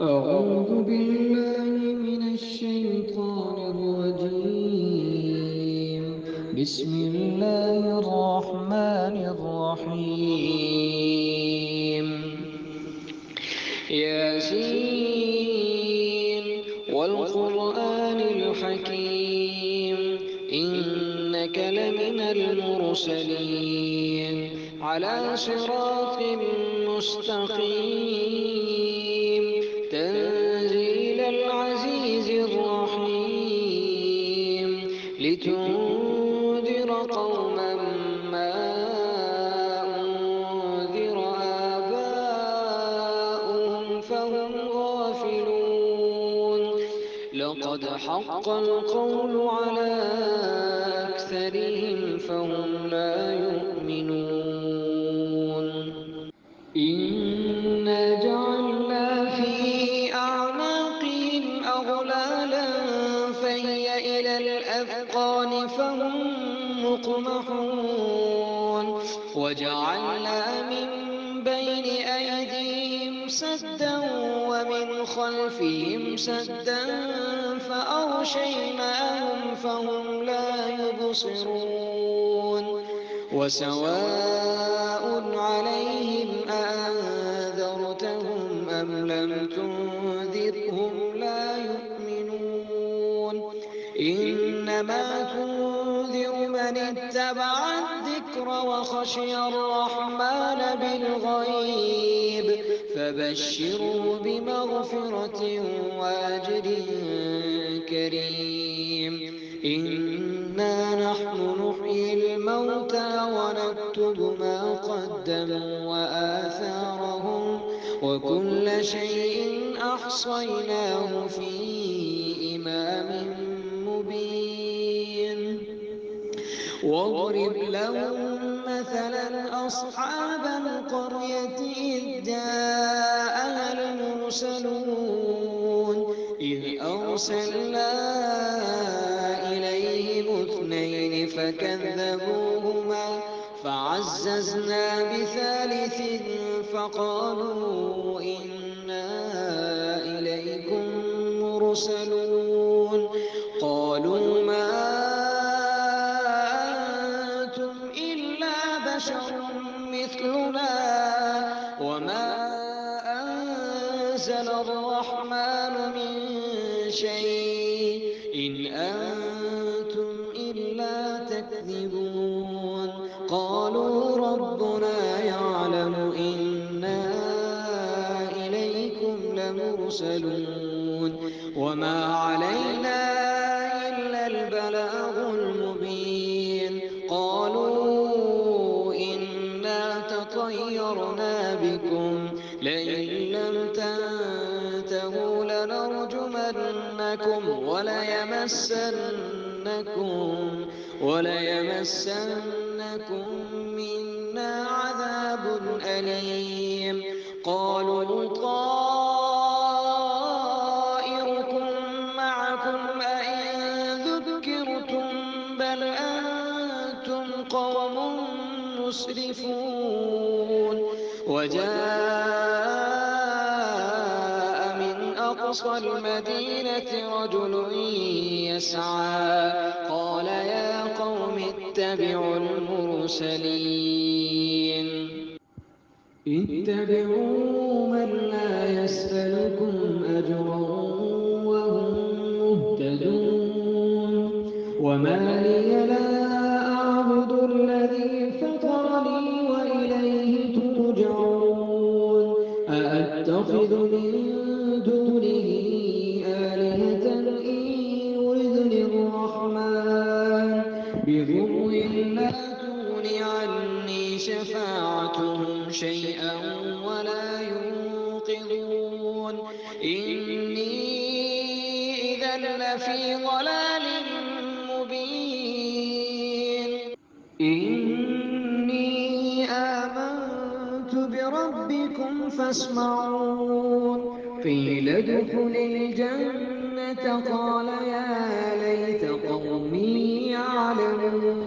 أعوذ بالله من الشيطان الرجيم. بسم الله الرحمن الرحيم. ياسين والقرآن الحكيم، إنك لمن المرسلين على صراط مستقيم، تنزيل العزيز الرحيم، لتنذر قوما ما أنذر آباؤهم فهم غافلون. لقد حق القول على أكثرهم فهم لا يؤمنون. إنا جعلنا في أعناقهم أغلالا فهي إلى الأذقان فهم مقمحون، وجعلنا من بين أيديهم سدا ومن خلفهم سدا فأغشيناهم فهم لا يبصرون. وسواء عليهم أأنذرتهم أم لم تنذرهم لا يؤمنون. إنما تنذر من اتبع الذكر وخشي الرحمن بالغيب، فبشره بمغفرة وأجر كريم. إنا نحن نحيي الموتى ونكتب ما قدموا وآثارهم، وكل شيء أحصيناه في إمام مبين. واضرب لهم مثلا أصحاب القرية إذ جاءها المرسلون، إذ أرسلنا إليهم اثنين فكذبوهما فعززنا بثالث فقالوا إنا إليكم مرسلون. قالوا ما أنتم إلا بشر مثلنا وما أنزل الرحمن من شيء إن أنتم إلا تكذبون. قالوا ربنا يعلم إنا إليكم لمرسلون وما علينا إلا البلاغ المبين. قالوا إنا تطيرنا بكم لئن لم تنتهوا لنرجمنكم وليمسنكم منا عذاب أليم. قالوا طائركم معكم أئن ذكرتم بل أنتم قوم مسرفون. وجاء من أقصى المدينة رجل يسعى قال يا قوم اتبعوا المرسلين. اتبعوا من لا يسألكم أجرا وهم مهتدون. وما لي لا أعبد الذي فطرني وإليه ترجعون. أأتخذ من دونه آلهة إن يردني الرحمن بضر لا تغن عني شفاعتهم شيئا ولا ينقذون. إني إذا لفي ضلال مبين. إني آمنت بربكم فاسمعون. قيل ادخل الجنة قال يا ليت قومي يعلمون.